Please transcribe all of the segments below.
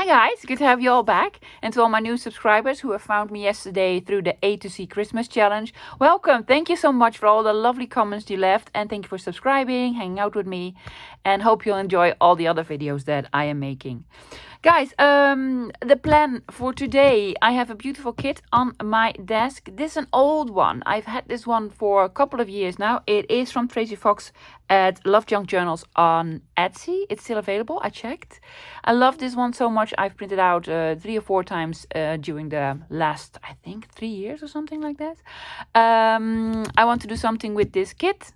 Hi guys, good to have you all back. And to all my new subscribers who have found me yesterday through the A to C Christmas challenge, welcome. Thank you so much for all the lovely comments you left, and thank you for subscribing, hanging out with me, and hope you'll enjoy all the other videos that I am making. Guys, the plan for today, I have a beautiful kit on my desk. This is an old one. I've had this one for a couple of years now. It is from Tracy Fox at Love Junk Journals on Etsy. It's still available, I checked. I love this one so much. I've printed out 3 or 4 times during the last, I think, 3 years or something like that. I want to do something with this kit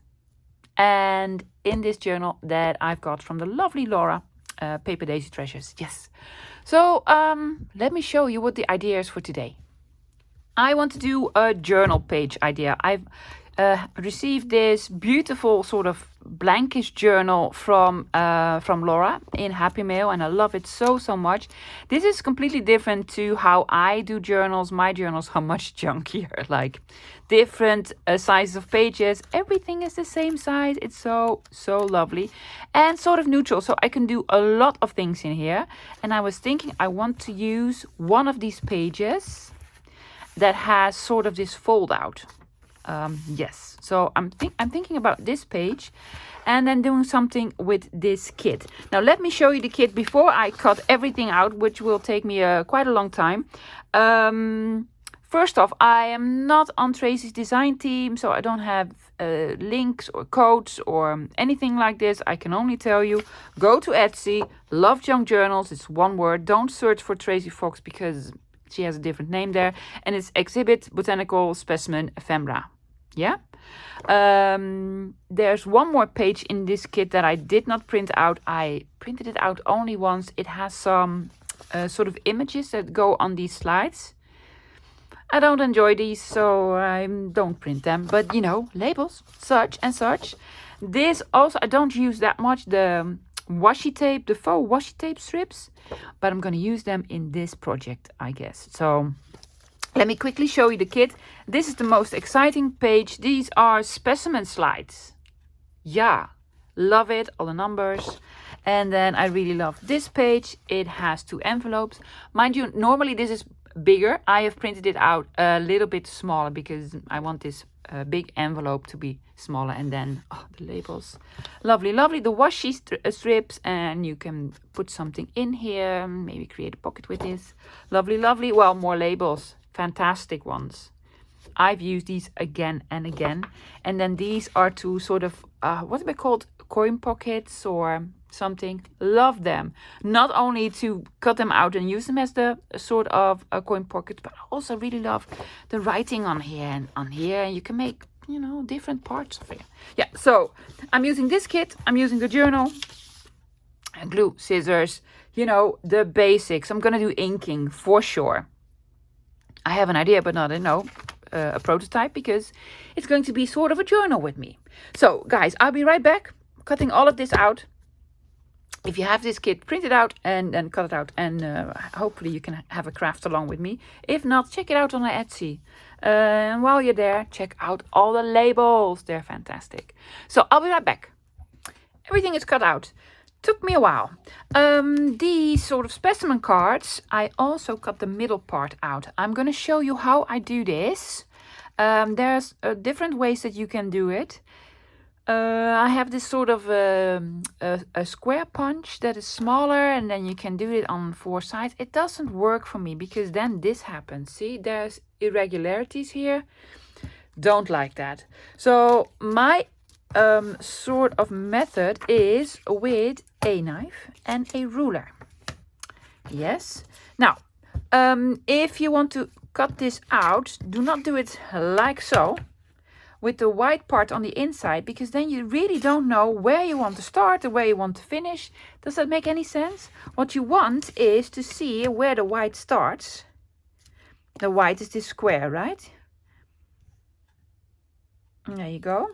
and in this journal that I've got from the lovely Laura. Paper Daisy Treasures, yes. So let me show you what the idea is for today. I want to do a journal page idea. I've received this beautiful sort of blankish journal from Laura in Happy Mail, and I love it so much. This is completely different to how I do journals. My journals are much junkier, like different sizes of pages. Everything is the same size. It's so lovely and sort of neutral, so I can do a lot of things in here. And I was thinking I want to use one of these pages that has sort of this fold out. Yes, so I'm thinking about this page and then doing something with this kit. Now let me show you the kit before I cut everything out, which will take me quite a long time. First off, I am not on Tracy's design team, so I don't have links or codes or anything like this. I can only tell you, go to Etsy, Love Junk Journals, it's one word. Don't search for Tracy Fox because she has a different name there. And it's Exhibit Botanical Specimen Ephemera. Yeah. There's one more page in this kit that I did not print out. I printed it out only once. It has some sort of images that go on these slides. I don't enjoy these, so I don't print them. But, you know, labels, such and such. This also, I don't use that much. The washi tape, the faux washi tape strips. But I'm going to use them in this project, I guess. So let me quickly show you the kit. This is the most exciting page. These are specimen slides. Yeah, love it, all the numbers. And then I really love this page. It has 2 envelopes. Mind you, normally this is bigger. I have printed it out a little bit smaller because I want this big envelope to be smaller. And then the labels, lovely the washi strips, and you can put something in here, maybe create a pocket with this. Lovely. Well, more labels, fantastic ones. I've used these again and again. And then these are 2 sort of what are they called, coin pockets or something. Love them, not only to cut them out and use them as the sort of coin pocket, but I also really love the writing on here and on here. You can make, you know, different parts of it. Yeah, so I'm using this kit. I'm using the journal, glue, scissors, you know, the basics. I'm gonna do inking for sure. I have an idea, but not a prototype, because it's going to be sort of a journal with me. So guys, I'll be right back cutting all of this out. If you have this kit, print it out and then cut it out, and hopefully you can have a craft along with me. If not, check it out on Etsy. And while you're there, check out all the labels. They're fantastic. So I'll be right back. Everything is cut out. Took me a while. These sort of specimen cards, I also cut the middle part out. I'm going to show you how I do this. There's different ways that you can do it. I have this sort of a square punch that is smaller, and then you can do it on 4 sides. It doesn't work for me because then this happens. See, there's irregularities here. Don't like that. So my sort of method is with a knife and a ruler. Yes. Now, if you want to cut this out, do not do it like so, with the white part on the inside, because then you really don't know where you want to start or where you want to finish. Does that make any sense? What you want is to see where the white starts. The white is this square, right? There you go.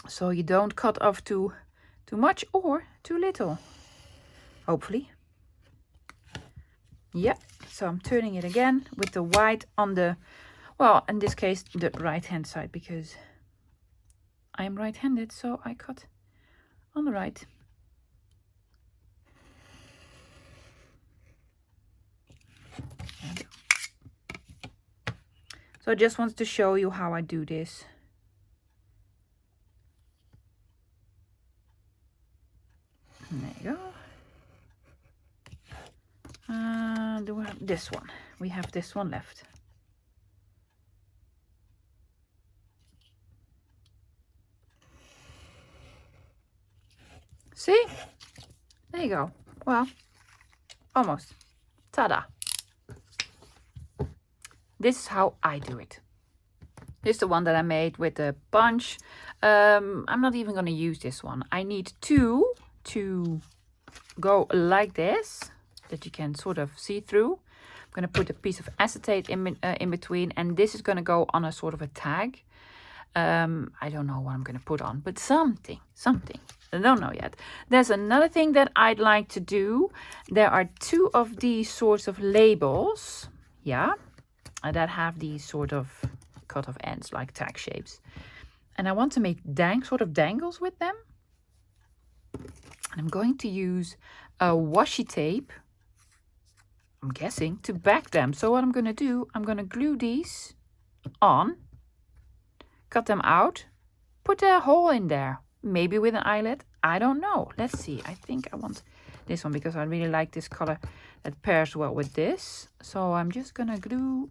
So you don't cut off too much or too little, hopefully. Yeah, so I'm turning it again with the white on the, well, in this case, the right-hand side, because I'm right-handed, so I cut on the right. So I just wanted to show you how I do this. There you go. Do we have this one? We have this one left. See? There you go. Well, almost. Ta-da. This is how I do it. This is the one that I made with the bunch. I'm not even going to use this one. I need two to go like this, that you can sort of see through. I'm going to put a piece of acetate in between, and this is going to go on a sort of a tag. I don't know what I'm going to put on, but something. I don't know yet. There's another thing that I'd like to do. There are two of these sorts of labels, yeah, that have these sort of cut off ends like tag shapes. And I want to make sort of dangles with them. And I'm going to use a washi tape, I'm guessing, to back them. So what I'm going to do, I'm going to glue these on, cut them out, put a hole in there, maybe with an eyelet. I don't know. Let's see. I think I want this one because I really like this color that pairs well with this. So I'm just going to glue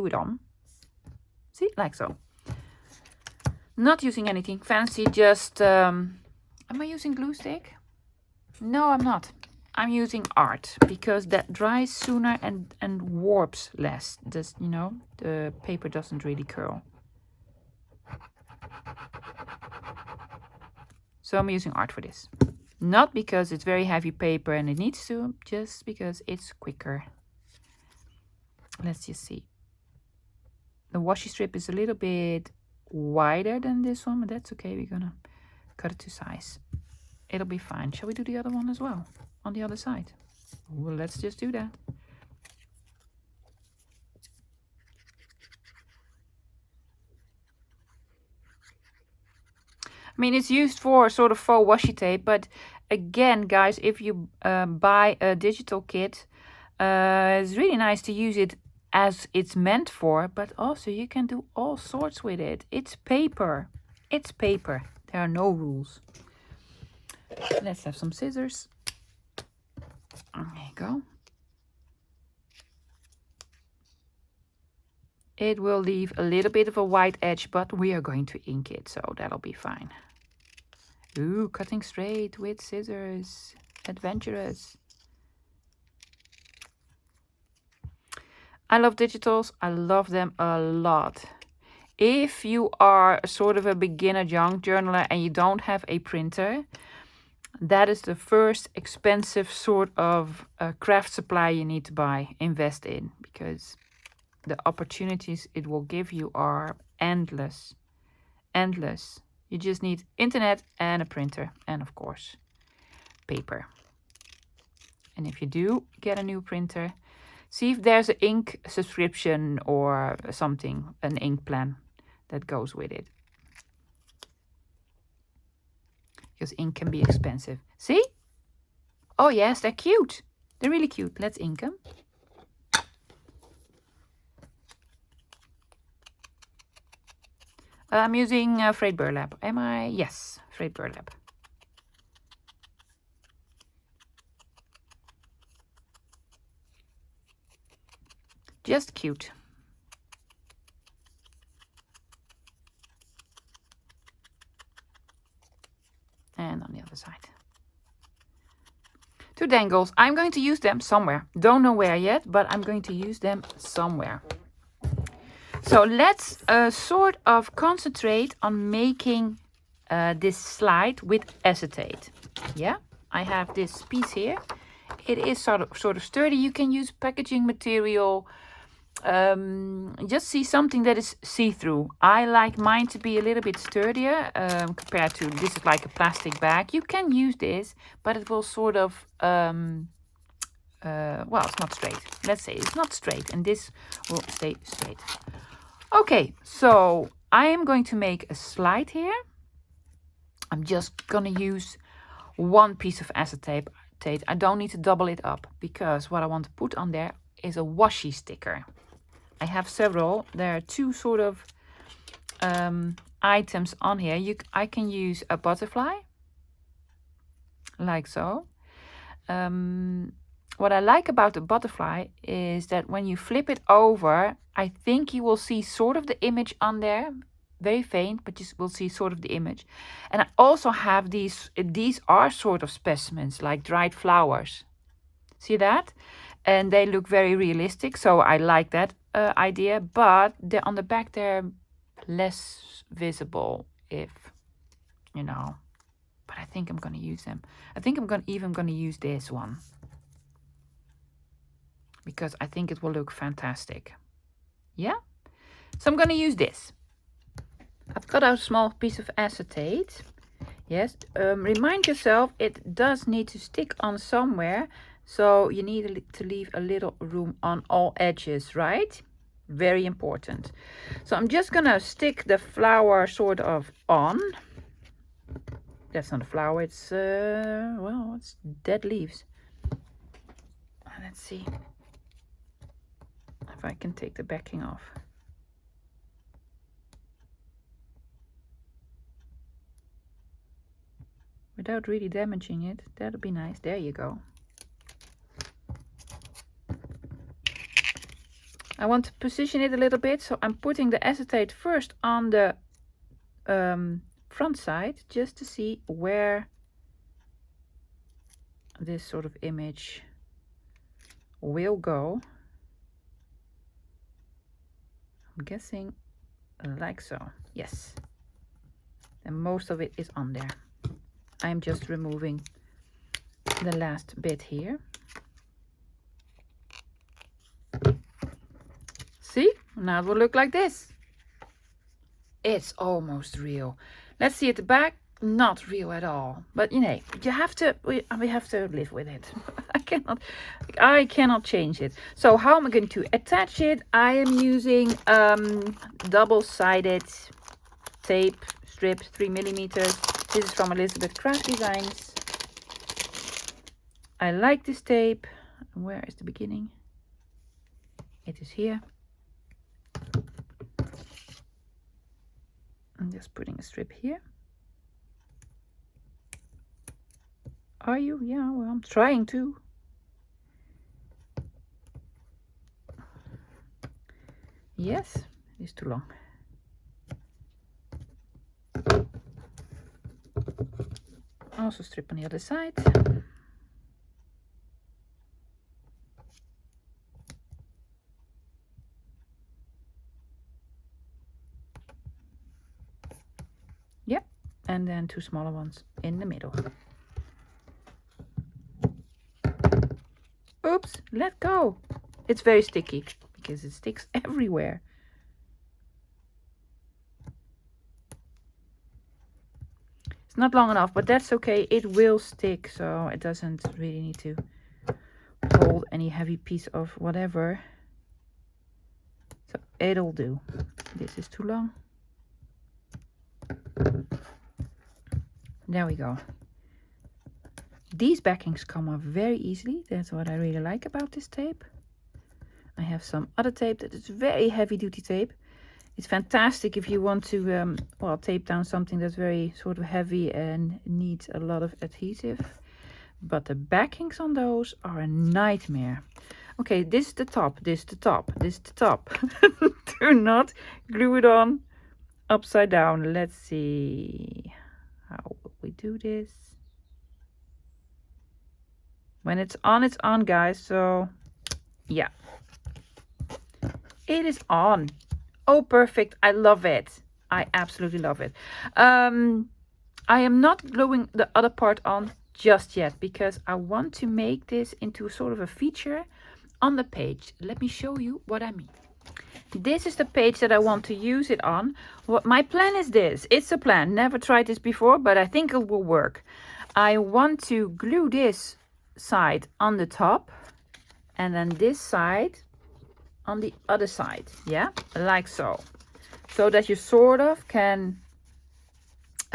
it on. See, like so. Not using anything fancy, just, am I using glue stick? No, I'm not. I'm using art because that dries sooner and warps less. Just, you know, the paper doesn't really curl. So I'm using art for this. Not because it's very heavy paper and it needs to, just because it's quicker. Let's just see. The washi strip is a little bit wider than this one, but that's okay. We're gonna cut it to size. It'll be fine. Shall we do the other one as well on the other side? Well, let's just do that. I mean, it's used for sort of faux washi tape, but again, guys, if you buy a digital kit, it's really nice to use it as it's meant for, but also you can do all sorts with it. It's paper. It's paper. There are no rules. Let's have some scissors. There you go. It will leave a little bit of a white edge, but we are going to ink it, so that'll be fine. Ooh, cutting straight with scissors. Adventurous. I love digitals. I love them a lot. If you are sort of a beginner junk journaler and you don't have a printer, that is the first expensive sort of craft supply you need to buy, invest in, because the opportunities it will give you are endless. Endless. You just need internet and a printer and, of course, paper. And if you do get a new printer, see if there's an ink subscription or something, an ink plan that goes with it. Because ink can be expensive. See? Oh yes, they're cute. They're really cute. Let's ink them. I'm using frayed burlap. Am I? Yes, frayed burlap. Just cute. And on the other side. Two dangles. I'm going to use them somewhere. Don't know where yet, but I'm going to use them somewhere. So let's sort of concentrate on making this slide with acetate. Yeah, I have this piece here. It is sort of sturdy. You can use packaging material. Just see something that is see-through. I like mine to be a little bit sturdier compared to this is like a plastic bag. You can use this, but it will sort of well, it's not straight. Let's say it's not straight, and this will stay straight. Okay, so I am going to make a slide here. I'm just gonna use one piece of acetate. I don't need to double it up because what I want to put on there is a washi sticker. I have several. There are two sort of items on here. I can use a butterfly, like so. What I like about the butterfly is that when you flip it over, I think you will see sort of the image on there. Very faint, but you will see sort of the image. And I also have these are sort of specimens, like dried flowers. See that? And they look very realistic, so I like that idea. But they're on the back, they're less visible, if, you know. But I think I'm going to use them. I think I'm even going to use this one, because I think it will look fantastic. Yeah? So I'm going to use this. I've got out a small piece of acetate. Yes, remind yourself it does need to stick on somewhere. So you need to leave a little room on all edges, right? Very important. So I'm just going to stick the flower sort of on. That's not a flower, it's, well, it's dead leaves. Let's see if I can take the backing off. Without really damaging it. That would be nice. There you go. I want to position it a little bit, so I'm putting the acetate first on the front side, just to see where this sort of image will go. I'm guessing like so. Yes. And most of it is on there. I'm just removing the last bit here. See? Now it will look like this. It's almost real. Let's see at the back. Not real at all. But you know, you have to. We have to live with it. I cannot change it. So how am I going to attach it? I am using double-sided tape strip, 3mm. This is from Elizabeth Craft Designs. I like this tape. Where is the beginning? It is here. I'm just putting a strip here. Are you? Yeah, well, I'm trying to. Yes, it's too long. Also strip on the other side. Yep, and then two smaller ones in the middle. Oops, let go. It's very sticky because it sticks everywhere. It's not long enough, but that's okay. It will stick, so it doesn't really need to hold any heavy piece of whatever. So it'll do. This is too long. There we go. These backings come off very easily. That's what I really like about this tape. I have some other tape that is very heavy duty tape. It's fantastic if you want to well, tape down something that's very sort of heavy and needs a lot of adhesive. But the backings on those are a nightmare. Okay, this is the top, this is the top, this is the top. Do not glue it on upside down. Let's see. How will we do this? When it's on, guys. So, yeah. It is on. Oh, perfect. I love it. I absolutely love it. I am not gluing the other part on just yet because I want to make this into sort of a feature on the page. Let me show you what I mean. This is the page that I want to use it on. What my plan is this. It's a plan. Never tried this before, but I think it will work. I want to glue this side on the top and then this side on the other side. Yeah, like so. So that you sort of can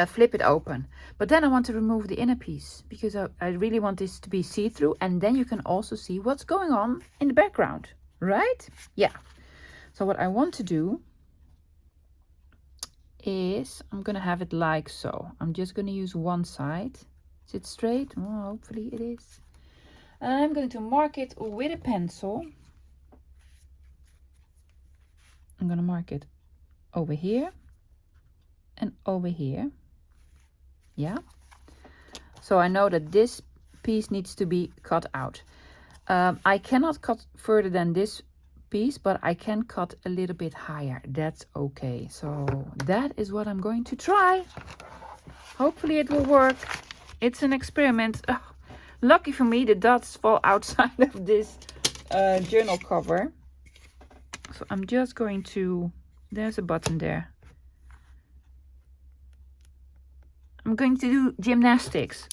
flip it open. But then I want to remove the inner piece because I really want this to be see-through, and then you can also see what's going on in the background, right? Yeah. So what I want to do is I'm gonna have it like so. I'm just gonna use one side. Is it straight? Oh, hopefully it is. I'm going to mark it with a pencil. I'm gonna mark it over here and over here. Yeah. So I know that this piece needs to be cut out. I cannot cut further than this piece, but I can cut a little bit higher. That's okay. So that is what I'm going to try. Hopefully it will work. It's an experiment. Oh, lucky for me, the dots fall outside of this journal cover. So I'm just going to, there's a button there. I'm going to do gymnastics.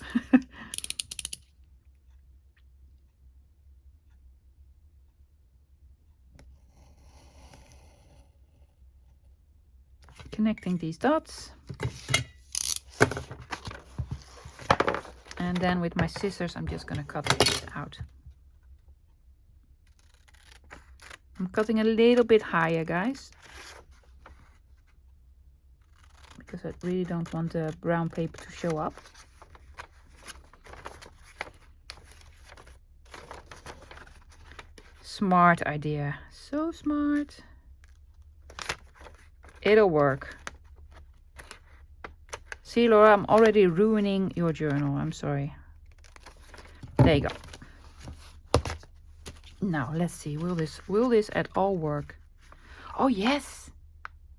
Connecting these dots. And then with my scissors, I'm just going to cut this out. I'm cutting a little bit higher, guys, because I really don't want the brown paper to show up. Smart idea. So smart. It'll work. See, Laura, I'm already ruining your journal. I'm sorry. There you go. Now, let's see. Will this at all work? Oh, yes.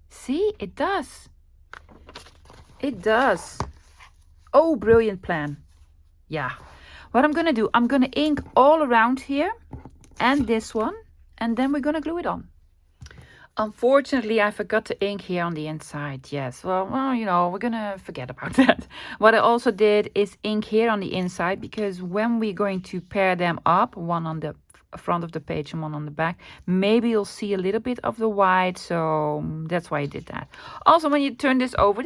See, it does. It does. Oh, brilliant plan. Yeah. What I'm going to do, I'm going to ink all around here and this one, and then we're going to glue it on. Unfortunately, I forgot to ink here on the inside. Yes, well, you know, we're gonna forget about that. What I also did is ink here on the inside, because when we're going to pair them up, one on the front of the page and one on the back, maybe you'll see a little bit of the white, so that's why I did that. Also, when you turn this over,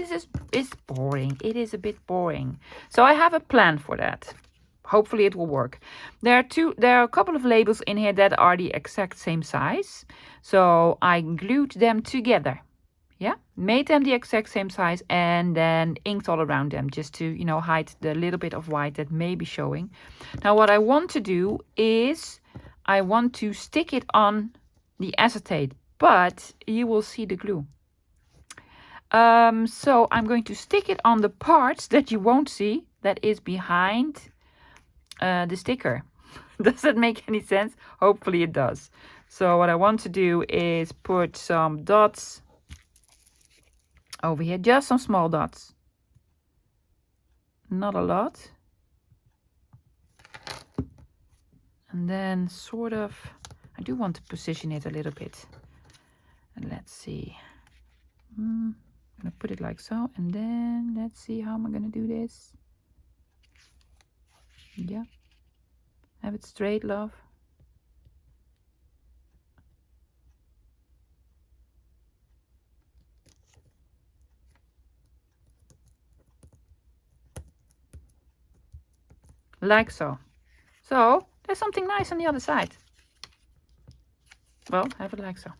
it's boring. It is a bit boring. So I have a plan for that. Hopefully it will work. There are a couple of labels in here that are the exact same size. So I glued them together. Yeah, made them the exact same size and then inked all around them just to, you know, hide the little bit of white that may be showing. Now what I want to do is I want to stick it on the acetate, but you will see the glue. So I'm going to stick it on the parts that you won't see, that is behind the sticker. Does that make any sense? Hopefully it does. So what I want to do is put some dots over here, just some small dots, not a lot, and then sort of, I do want to position it a little bit, and let's see, I'm gonna put it like so, and then let's see how am I gonna do this. Yeah, have it straight, love. Like so. So there's something nice on the other side. Well, have it like so.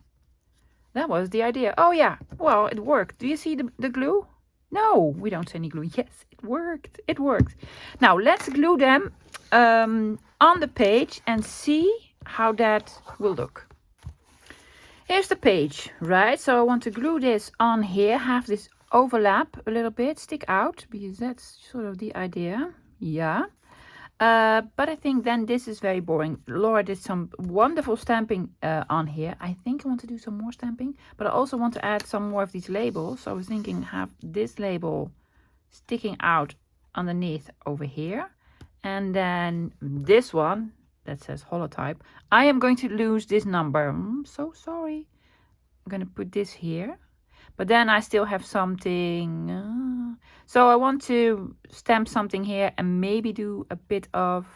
That was the idea. Oh yeah, well, it worked. Do you see the glue? No, we don't see any glue. Yes, it worked. It worked. Now let's glue them on the page and see how that will look. Here's the page, right? So I want to glue this on here, have this overlap a little bit, stick out, because that's sort of the idea. Yeah. But I think then this is very boring. Laura did some wonderful stamping on here. I think I want to do some more stamping, but I also want to add some more of these labels. So I was thinking have this label sticking out underneath over here. And then this one that says holotype. I am going to lose this number. I'm so sorry. I'm going to put this here. But then I still have something. So I want to stamp something here and maybe do a bit of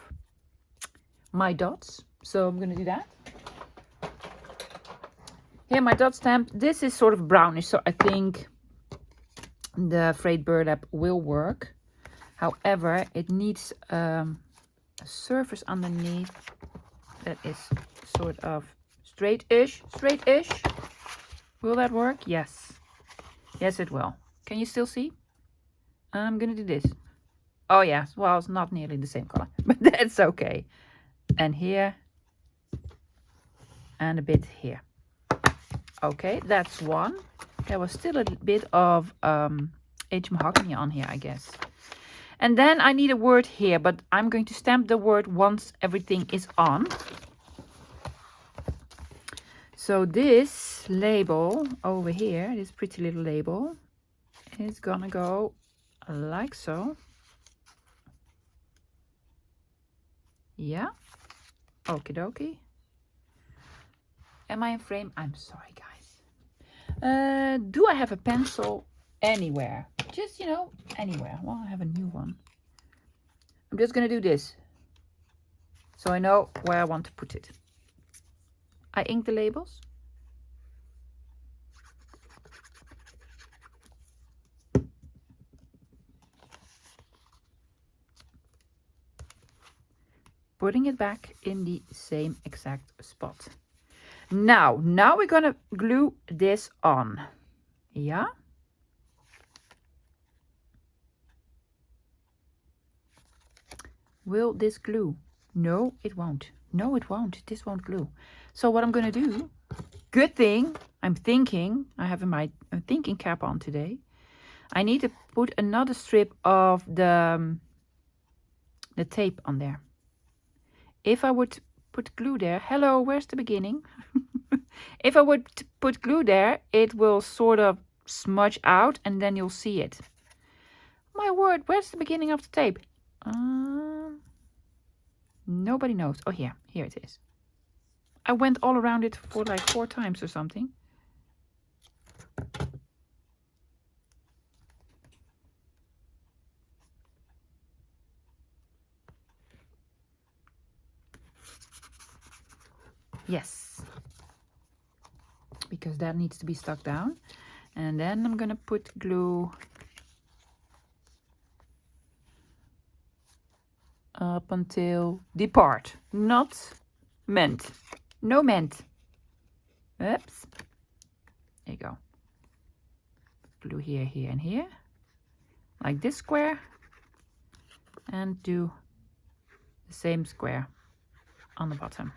my dots. So I'm going to do that. Here, my dot stamp. This is sort of brownish, so I think the frayed burlap will work. However, it needs a surface underneath that is sort of straight-ish. Will that work? Yes. Yes, it will. Can you still see? I'm gonna do this. Oh yes, well, it's not nearly the same color, but that's okay. And here, and a bit here. Okay, that's one. There was still a bit of H mahogany on here, I guess. And then I need a word here, but I'm going to stamp the word once everything is on. So this label over here, this pretty little label, is gonna go like so. Yeah. Okie dokie. Am I in frame? I'm sorry, guys. Do I have a pencil anywhere? Just, you know, anywhere. Well, I have a new one. I'm just gonna do this, so I know where I want to put it. I ink the labels. Putting it back in the same exact spot. Now we're gonna glue this on. Yeah. Will this glue? No, it won't. No, it won't. This won't glue. So what I'm gonna do, good thing I'm thinking, I have my thinking cap on today. I need to put another strip of the tape on there. If I would put glue there, hello, where's the beginning? If I would put glue there, it will sort of smudge out and then you'll see it. My word, where's the beginning of the tape? Nobody knows. Oh, here it is. I went all around it for like 4 times or something. Yes. Because that needs to be stuck down. And then I'm gonna put glue up until the part. Not meant. No meant. Oops. There you go. Glue here, here, and here. Like this square. And do the same square on the bottom.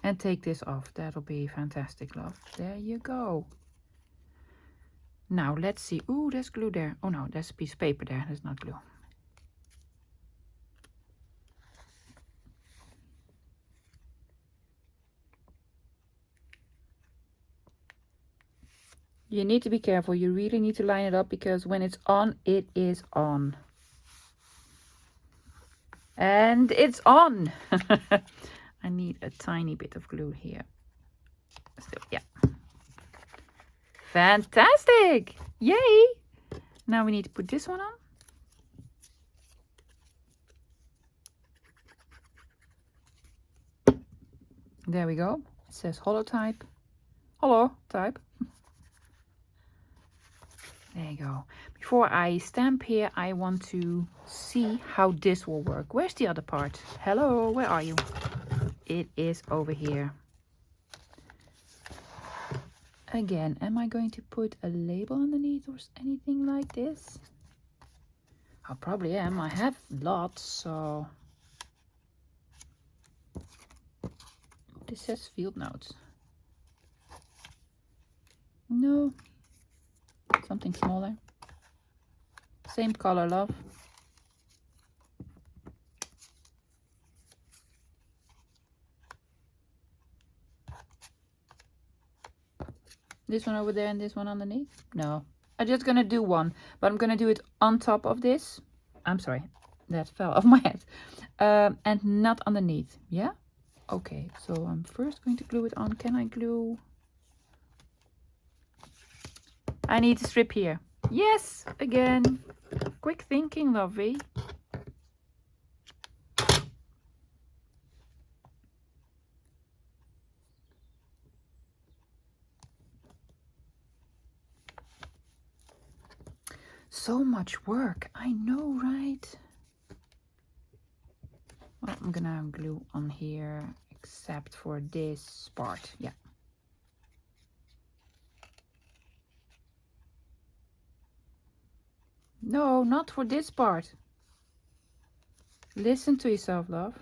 And take this off. That'll be fantastic, love. There you go. Now let's see. Ooh, there's glue there. Oh no, there's a piece of paper there. There's not glue. You need to be careful. You really need to line it up because when it's on, it is on. And it's on. I need a tiny bit of glue here. Still, yeah. Fantastic! Yay! Now we need to put this one on. There we go. It says holotype. Holotype. There you go. Before I stamp here, I want to see how this will work. Where's the other part? Hello, where are you? It is over here. Again, am I going to put a label underneath or anything like this? I probably am. I have lots, so... This says field notes. No. Something smaller. Same color, love. This one over there and this one underneath? No. I'm just gonna do one, but I'm gonna do it on top of this. I'm sorry, that fell off my head. And not underneath, yeah? Okay, so I'm first going to glue it on. Can I glue? I need a strip here. Yes, again. Quick thinking, lovey. So much work, I know, right? Well, I'm gonna glue on here except for this part. Yeah. No, not for this part. Listen to yourself, love.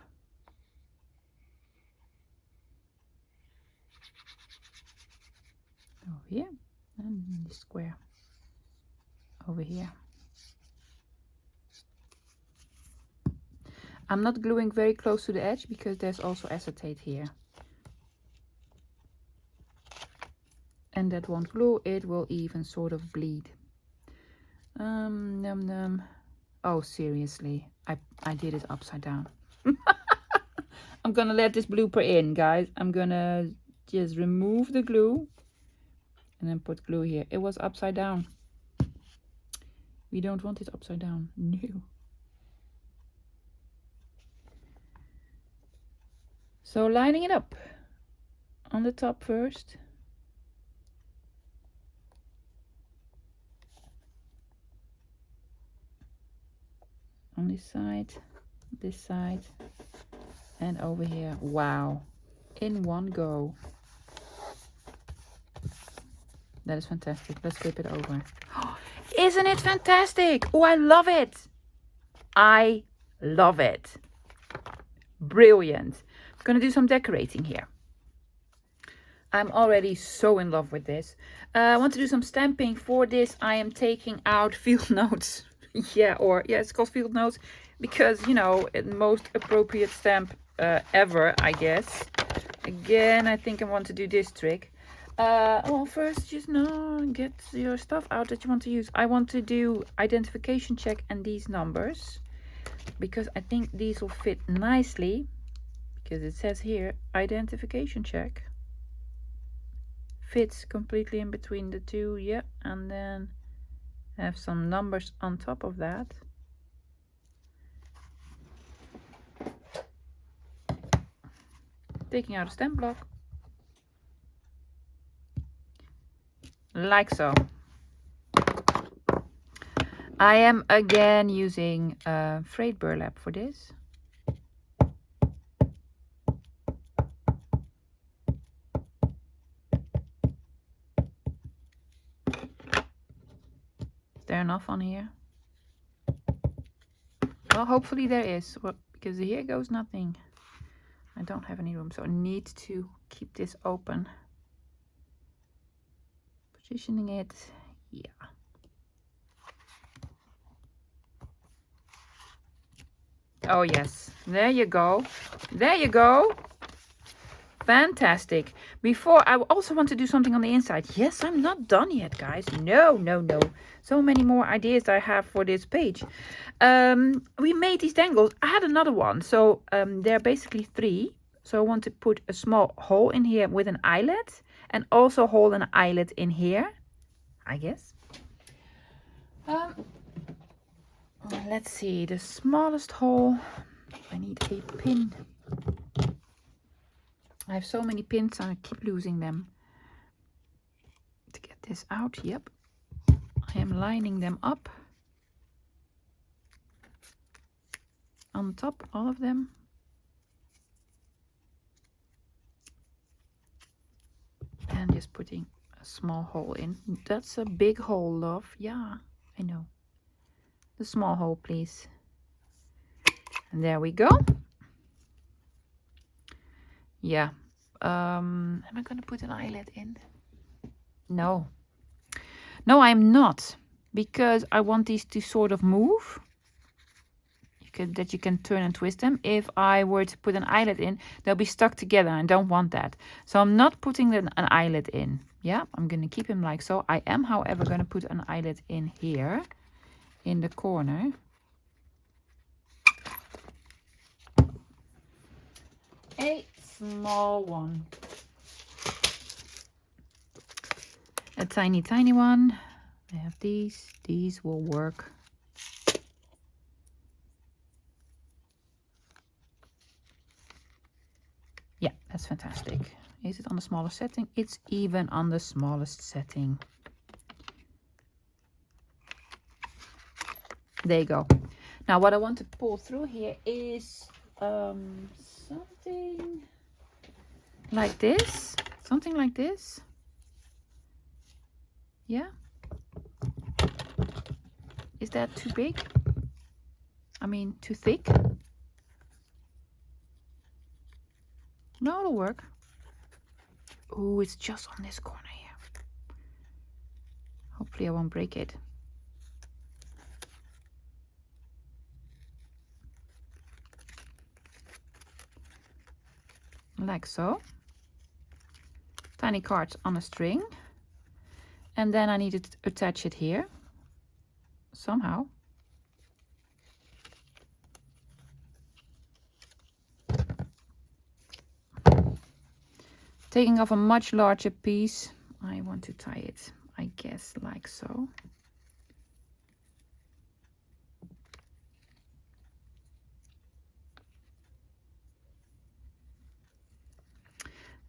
Over here, and the square over here. I'm not gluing very close to the edge because there's also acetate here. And that won't glue, it will even sort of bleed. Num num. Oh, seriously, I did it upside down. I'm gonna let this blooper in, guys. I'm gonna just remove the glue and then put glue here. It was upside down. We don't want it upside down. No. So lining it up on the top first. On this side, and over here. Wow, in one go. That is fantastic. Let's flip it over. Isn't it fantastic? Oh, I love it. I love it. Brilliant. I'm gonna do some decorating here. I'm already so in love with this. I want to do some stamping. For this I am taking out field notes. Yeah, it's called field notes because, you know, most appropriate stamp ever, I guess. Again, I think I want to do this trick. Well, first, just get your stuff out that you want to use. I want to do identification check and these numbers because I think these will fit nicely because it says here identification check. Fits completely in between the two. Yeah, and then have some numbers on top of that. Taking out a stamp block. Like so. I am again using frayed burlap for this. Is there enough on here? Well, hopefully there is, because here goes nothing. I don't have any room, so I need to keep this open. Positioning it, yeah. Oh yes, there you go. There you go. Fantastic. Before, I also want to do something on the inside. Yes, I'm not done yet, guys. No, no, no. So many more ideas I have for this page. We made these dangles. I had another one. So they're basically 3. So I want to put a small hole in here with an eyelet. And also hold an eyelet in here, I guess. Let's see. The smallest hole. I need a pin. I have so many pins and I keep losing them. To get this out, yep. I am lining them up. On top, all of them. And just putting a small hole in. That's a big hole, love. Yeah, I know. The small hole, please. And there we go. Yeah. Am I going to put an eyelet in? No. No, I'm not. Because I want these to sort of move. That you can turn and twist them. If I were to put an eyelet in, they'll be stuck together. I don't want that. So I'm not putting an eyelet in. Yeah, I'm going to keep him like so. I am, however, going to put an eyelet in here. In the corner. A small one. A tiny, tiny one. I have these. These will work. Yeah, that's fantastic. Is it on the smallest setting? It's even on the smallest setting. There you go. Now what I want to pull through here is something. like this, something like this. Yeah. Is that too big? I mean, too thick? No, it'll work. Oh, it's just on this corner here. Hopefully I won't break it. Like so. Tiny cards on a string. And then I need to attach it here. Somehow. Taking off a much larger piece. I want to tie it, I guess, like so.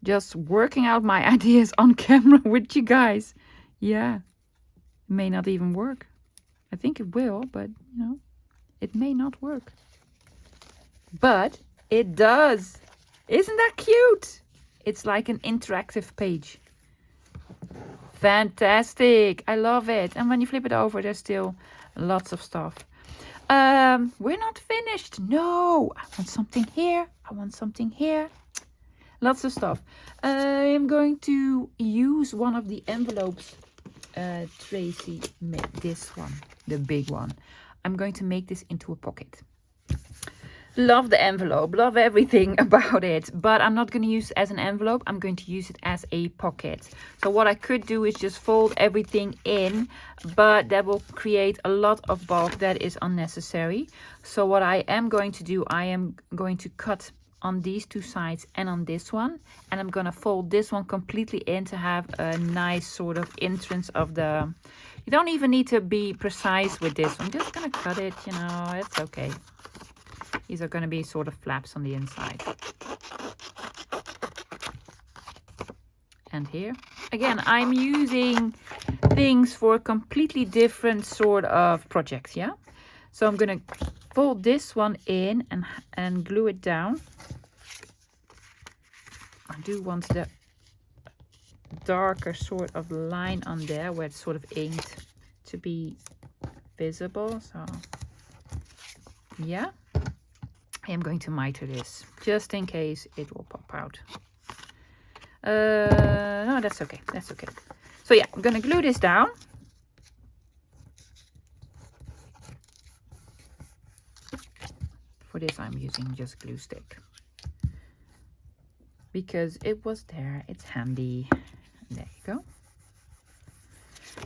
Just working out my ideas on camera with you guys. Yeah, it may not even work. I think it will, but you know, it may not work. But it does. Isn't that cute? It's like an interactive page. Fantastic. I love it. And when you flip it over, there's still lots of stuff. We're not finished. No, I want something here. I want something here. Lots of stuff. I am going to use one of the envelopes Tracy made. This one, the big one. I'm going to make this into a pocket. Love the envelope, love everything about it, but I'm not going to use it as an envelope. I'm going to use it as a pocket. So what I could do is just fold everything in, but that will create a lot of bulk that is unnecessary. So what I am going to do, I am going to cut on these two sides and on this one, and I'm going to fold this one completely in to have a nice sort of entrance of the... You don't even need to be precise with this. I'm just going to cut it, you know, it's okay. These are going to be sort of flaps on the inside. And here. Again, I'm using things for a completely different sort of project, yeah? So I'm going to fold this one in and glue it down. I do want the darker sort of line on there where it's sort of inked to be visible. So, yeah. I am going to miter this just in case it will pop out. No, that's okay. That's okay. So yeah, I'm gonna glue this down. For this, I'm using just glue stick because it was there. It's handy. There you go.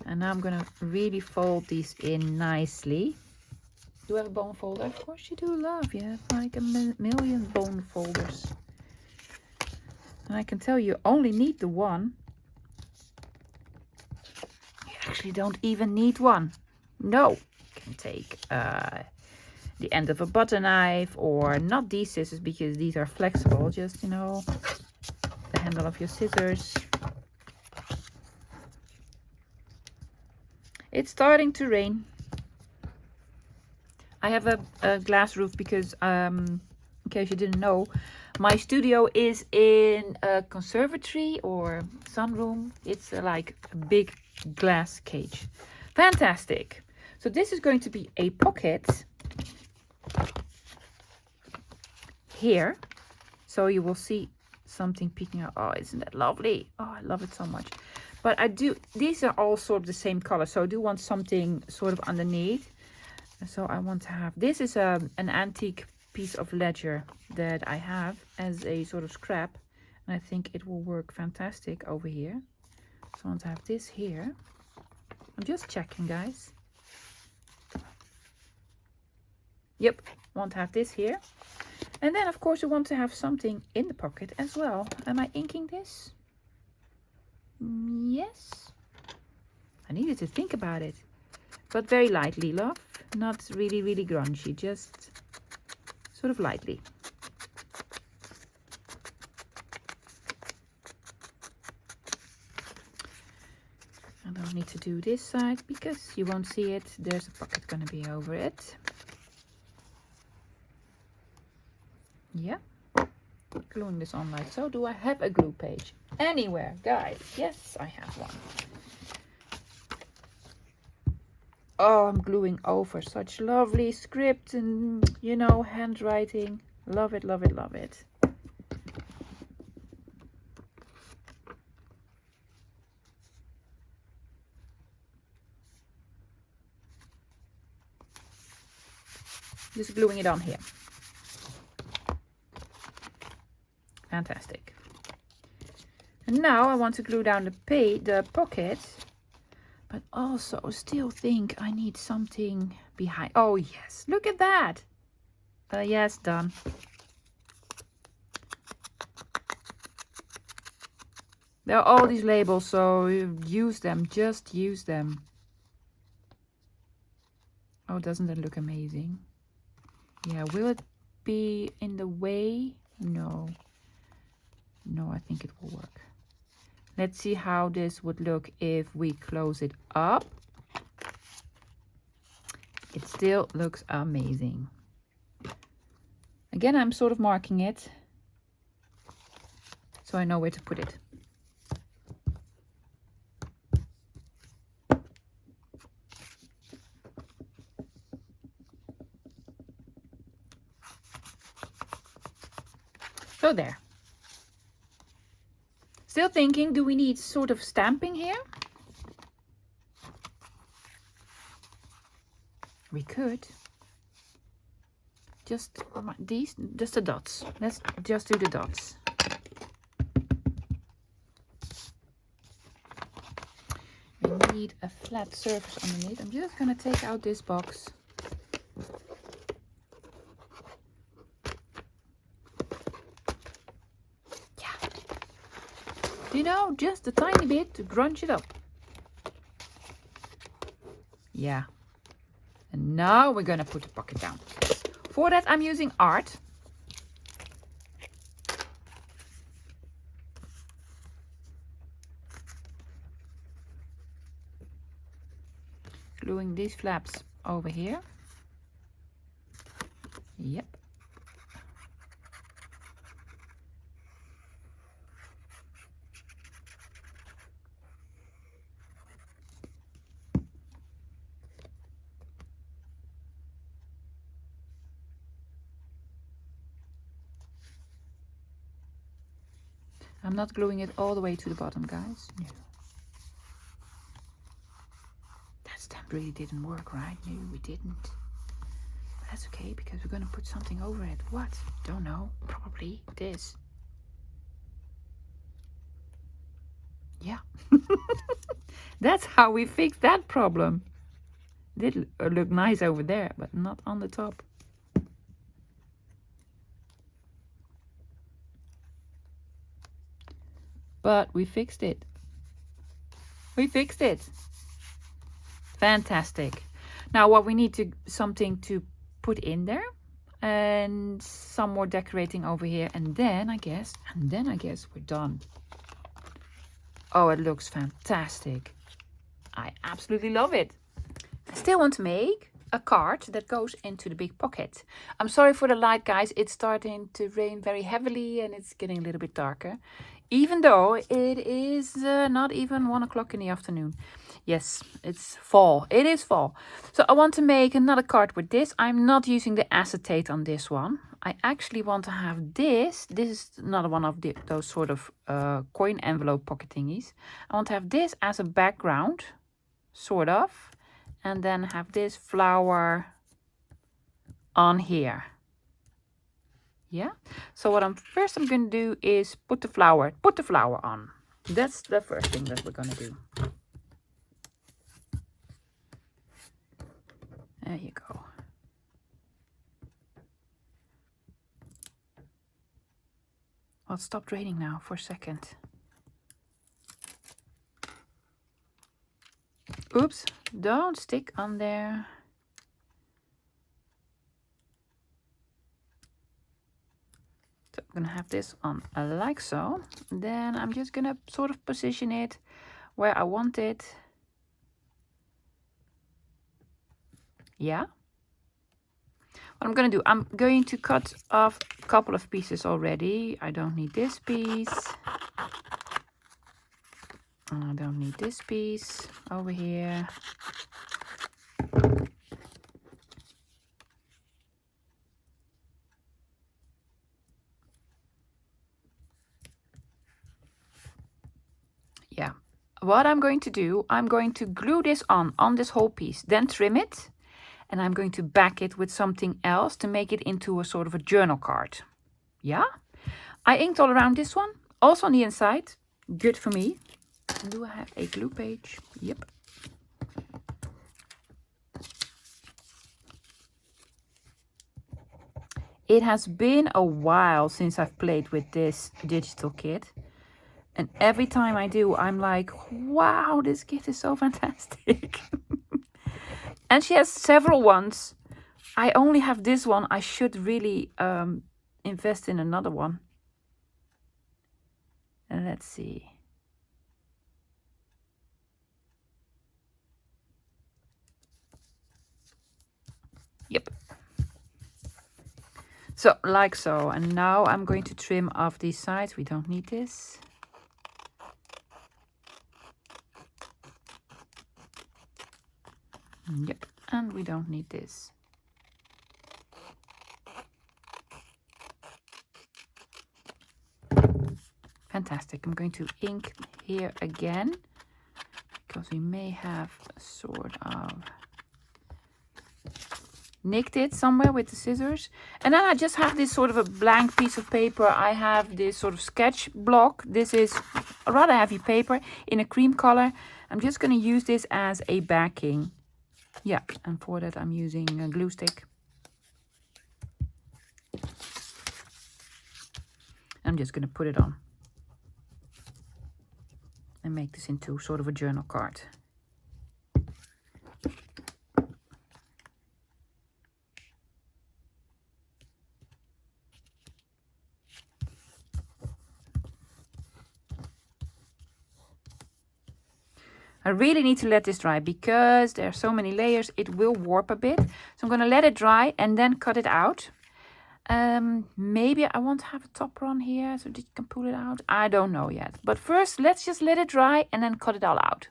And now I'm gonna really fold these in nicely. Do you have a bone folder? Of course you do, love. You have like a million bone folders. And I can tell you only need the one. You actually don't even need one. No. You can take the end of a butter knife, or not these scissors because these are flexible. Just, you know, the handle of your scissors. It's starting to rain. I have a glass roof because, in case you didn't know, my studio is in a conservatory or sunroom. It's like a big glass cage. Fantastic. So this is going to be a pocket here. So you will see something peeking out. Oh, isn't that lovely? Oh, I love it so much. But these are all sort of the same color. So I do want something sort of underneath. So I want to have, this is an antique piece of ledger that I have as a sort of scrap. And I think it will work fantastic over here. So I want to have this here. I'm just checking, guys. Yep, I want to have this here. And then, of course, I want to have something in the pocket as well. Am I inking this? Yes. I needed to think about it. But very lightly, love. Not really, really grungy. Just sort of lightly. I don't need to do this side because you won't see it. There's a pocket going to be over it. Yeah. Gluing this on like so. Do I have a glue page anywhere, guys? Yes, I have one. Oh, I'm gluing over such lovely script and, you know, handwriting. Love it, love it, love it. Just gluing it on here. Fantastic. And now I want to glue down the pocket, but also still think I need something behind. Oh yes, look at that. Yes, done. There are all these labels, so use them, just use them. Oh, doesn't that look amazing? Yeah, will it be in the way? No. No, I think it will work. Let's see how this would look if we close it up. It still looks amazing. Again, I'm sort of marking it so I know where to put it. So there. Still thinking, do we need sort of stamping here? We could. Just the dots. Let's just do the dots. We need a flat surface underneath. I'm just gonna take out this box. Yeah. You know, just a tiny bit to grunge it up. Yeah. And now we're gonna put the pocket down. For that, I'm using art. Gluing these flaps over here. Yep. I'm not gluing it all the way to the bottom, guys. No. That stamp really didn't work, right? No, we didn't. But that's okay, because we're going to put something over it. What? Don't know. Probably this. Yeah. That's how we fixed that problem. Did look nice over there, but not on the top. But we fixed it. We fixed it. Fantastic. Now what we need to something to put in there and some more decorating over here, and then I guess we're done. Oh, it looks fantastic. I absolutely love it. I still want to make a card that goes into the big pocket. I'm sorry for the light, guys. It's starting to rain very heavily and it's getting a little bit darker. Even though it is not even 1 o'clock in the afternoon. Yes, it's fall. It is fall. So I want to make another card with this. I'm not using the acetate on this one. I actually want to have this. This is another one of those sort of coin envelope pocket thingies. I want to have this as a background, sort of. And then have this flower on here. Yeah. So what I'm going to do is put the flower on. That's the first thing that we're going to do. There you go. Well, it stopped raining now for a second. Oops, don't stick on there. So I'm going to have this on like so. Then I'm just going to sort of position it where I want it. Yeah. What I'm going to do, I'm going to cut off a couple of pieces already. I don't need this piece. I don't need this piece over here. Yeah. What I'm going to do, I'm going to glue this on this whole piece, then trim it. And I'm going to back it with something else to make it into a sort of a journal card. Yeah? I inked all around this one, also on the inside. Good for me. Do I have a glue page? Yep. It has been a while since I've played with this digital kit. And every time I do, I'm like, wow, this kit is so fantastic. And she has several ones. I only have this one. I should really invest in another one. And let's see. Yep. So, like so. And now I'm going to trim off these sides. We don't need this. Yep. And we don't need this. Fantastic. I'm going to ink here again, because we may have sort of nicked it somewhere with the scissors. And then I just have this sort of a blank piece of paper. I have this sort of sketch block. This is a rather heavy paper in a cream color. I'm just going to use this as a backing. Yeah, and for that I'm using a glue stick. I'm just going to put it on and make this into sort of a journal card. I really need to let this dry because there are so many layers, it will warp a bit. So I'm going to let it dry and then cut it out. Maybe I want to have a topper on here so that you can pull it out. I don't know yet. But first, let's just let it dry and then cut it all out.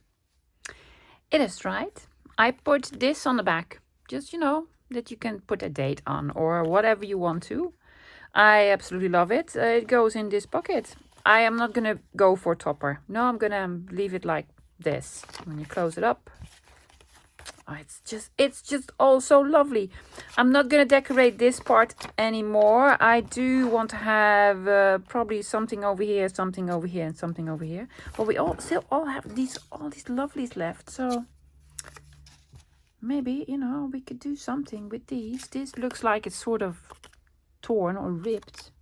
It is dried. I put this on the back. Just, you know, that you can put a date on or whatever you want to. I absolutely love it. It goes in this pocket. I am not going to go for a topper. No, I'm going to leave it like this. When you close it up, oh, it's just all so lovely. I'm not gonna decorate this part anymore. I do want to have probably something over here, something over here, and something over here. But we still all have all these lovelies left. So maybe, you know, we could do something with these. This looks like it's sort of torn or ripped.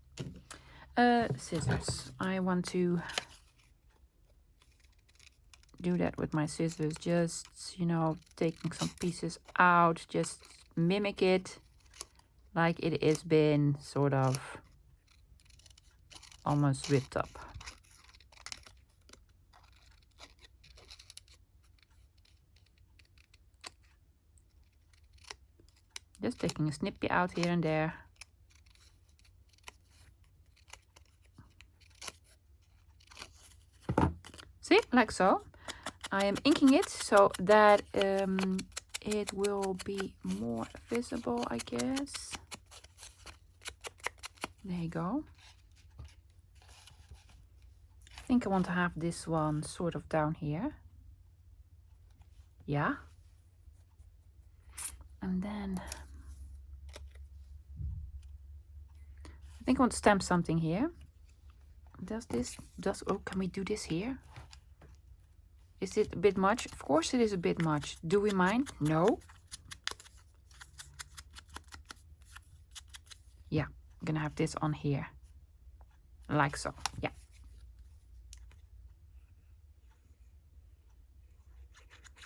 Scissors. I want to do that with my scissors, just, you know, taking some pieces out, just mimic it like it has been sort of almost ripped up. Just taking a snippy out here and there. See, like so. I am inking it so that it will be more visible, I guess. There you go. I think I want to have this one sort of down here. Yeah. And then I think I want to stamp something here. Oh, can we do this here? Is it a bit much? Of course it is a bit much. Do we mind? No. Yeah, I'm gonna have this on here. Like so, yeah.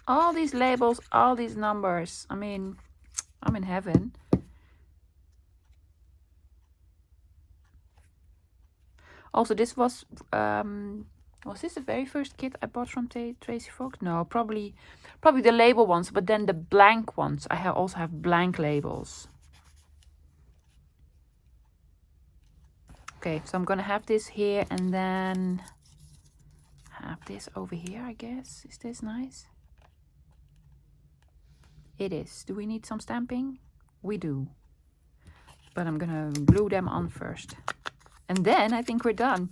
All these labels, all these numbers. I mean, I'm in heaven. Also, this was this the very first kit I bought from Tracy Fox? No, probably the label ones, but then the blank ones. I also have blank labels. Okay, so I'm gonna have this here and then have this over here, I guess. Is this nice? It is. Do we need some stamping? We do. But I'm gonna glue them on first. And then I think we're done.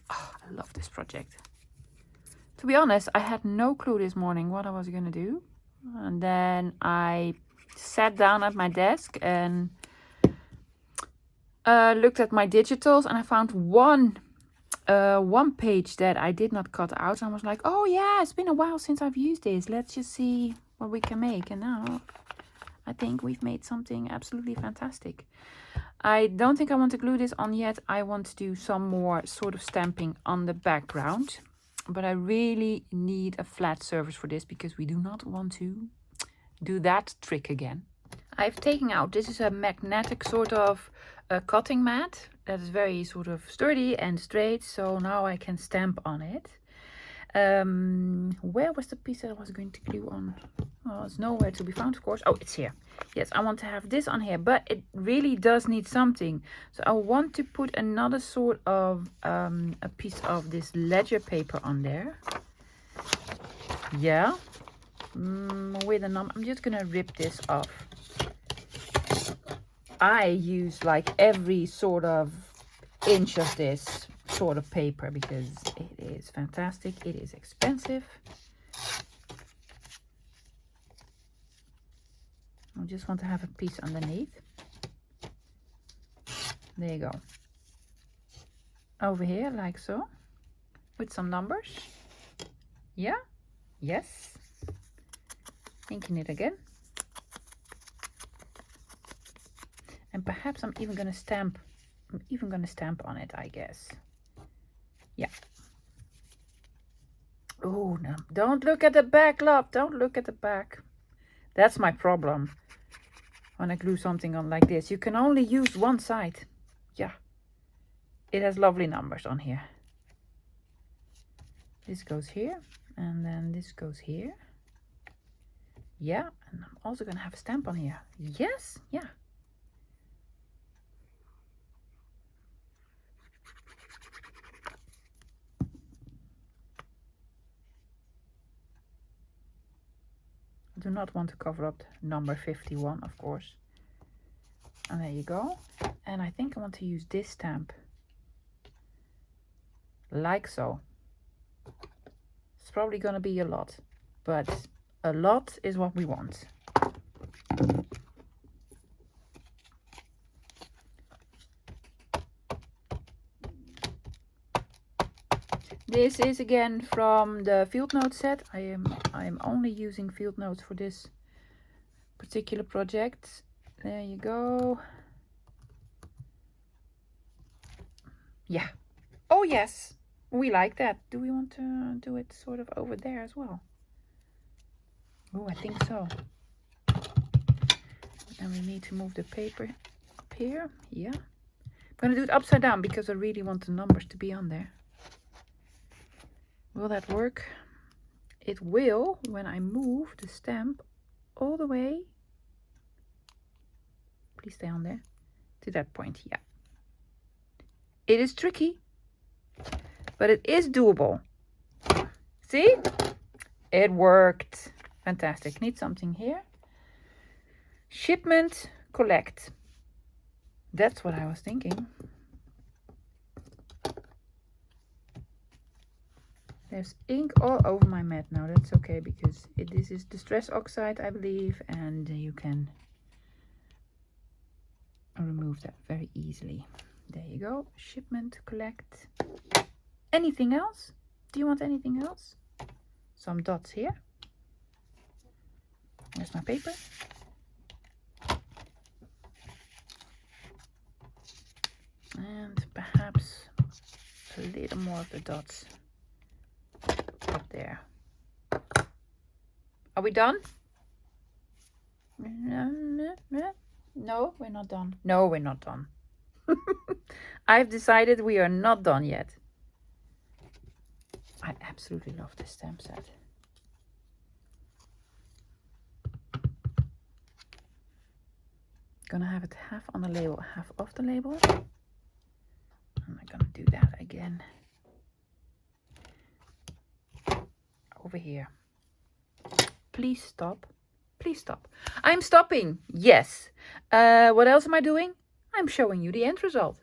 Oh, I love this project. To be honest, I had no clue this morning what I was gonna do. And then I sat down at my desk and looked at my digitals, and I found one page that I did not cut out. And I was like, oh yeah, it's been a while since I've used this. Let's just see what we can make. And now I think we've made something absolutely fantastic. I don't think I want to glue this on yet. I want to do some more sort of stamping on the background. But I really need a flat surface for this because we do not want to do that trick again. I've taken out, this is a magnetic sort of cutting mat that is very sort of sturdy and straight. So now I can stamp on it. Where was the piece that I was going to glue on? Well, it's nowhere to be found, of course. Oh, it's here. Yes, I want to have this on here, but it really does need something. So I want to put another sort of a piece of this ledger paper on there. Yeah. With a number. I'm just gonna rip this off. I use like every sort of inch of this sort of paper because it is fantastic. It is expensive. I just want to have a piece underneath. There you go. Over here, like so, with some numbers. Yeah, yes. Inking it again. And perhaps I'm even gonna stamp on it, I guess. Yeah. Oh no, don't look at the back, love. Don't look at the back. That's my problem. When I glue something on like this, you can only use one side. Yeah. It has lovely numbers on here. This goes here, and then this goes here. Yeah, and I'm also gonna have a stamp on here. Yes, yeah. I do not want to cover up number 51, of course. And there you go. And I think I want to use this stamp. Like so. It's probably gonna be a lot, but a lot is what we want. This is again from the field notes set. I am only using field notes for this particular project. There you go. Yeah. Oh yes, we like that. Do we want to do it sort of over there as well? Oh, I think so. And we need to move the paper up here. Yeah. I'm gonna do it upside down because I really want the numbers to be on there. Will that work? It will when I move the stamp all the way. Please stay on there. To that point, yeah. It is tricky, but it is doable. See? It worked. Fantastic. Need something here. Shipment, collect. That's what I was thinking. There's ink all over my mat now. That's okay because this is distress oxide, I believe, and you can remove that very easily. There you go. Shipment, collect. Anything else? Do you want anything else? Some dots here. There's my paper. And perhaps a little more of the dots up there. Are we done? No, we're not done. No, we're not done. I've decided we are not done yet. I absolutely love this stamp set. Gonna have it half on the label, half off the label. do that again. Over here. Please stop. Please stop. I'm stopping. Yes. What else am I doing? I'm showing you the end result.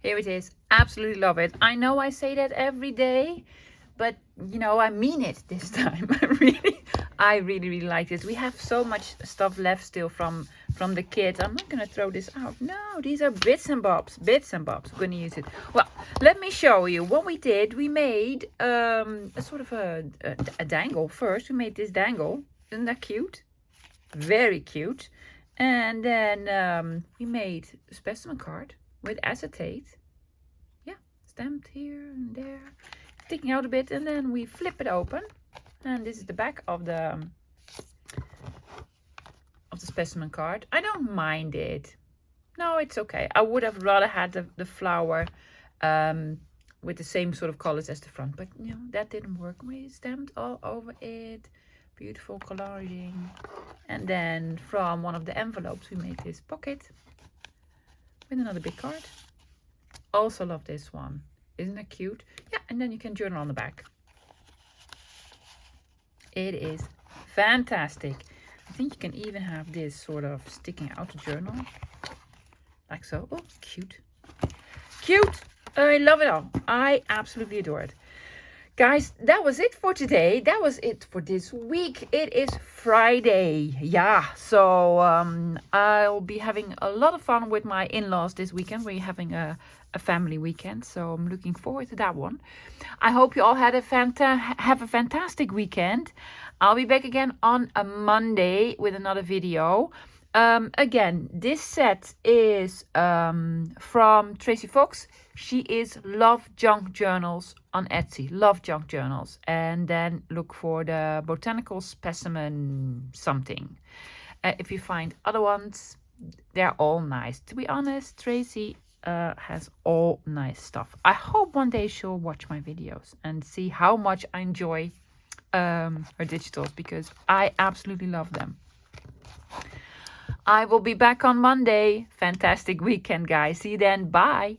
Here it is. Absolutely love it. I know I say that every day, but you know, I mean it this time. I really like this. We have so much stuff left still from the kit. I'm not gonna throw this out. No, these are bits and bobs. Bits and bobs. I'm gonna use it. Well, let me show you what we did. We made a sort of a dangle first. We made this dangle. Isn't that cute? Very cute. And then we made a specimen card with acetate. Yeah, stamped here and there, sticking out a bit, and then we flip it open, and this is the back of the specimen card. I don't mind it. No, it's okay. I would have rather had the flower with the same sort of colors as the front, but you know, that didn't work. We stamped all over it. Beautiful collaging. And then from one of the envelopes we made this pocket with another big card. Also love this one. Isn't it cute? Yeah, and then you can journal on the back. It is fantastic. I think you can even have this sort of sticking out the journal. Like so. Oh, cute. Cute! I love it all. I absolutely adore it. Guys, that was it for today. That was it for this week. It is Friday. Yeah, so I'll be having a lot of fun with my in-laws this weekend. We're having a family weekend, so I'm looking forward to that one. I hope you all had have a fantastic weekend. I'll be back again on a Monday with another video. Again, this set is from Tracy Fox. She is Love Junk Journals on Etsy. Love Junk Journals. And then look for the Botanical Specimen something. If you find other ones, they're all nice. To be honest, Tracy has all nice stuff. I hope one day she'll watch my videos and see how much I enjoy her digitals, because I absolutely love them. I will be back on Monday. Fantastic weekend, guys. See you then. Bye.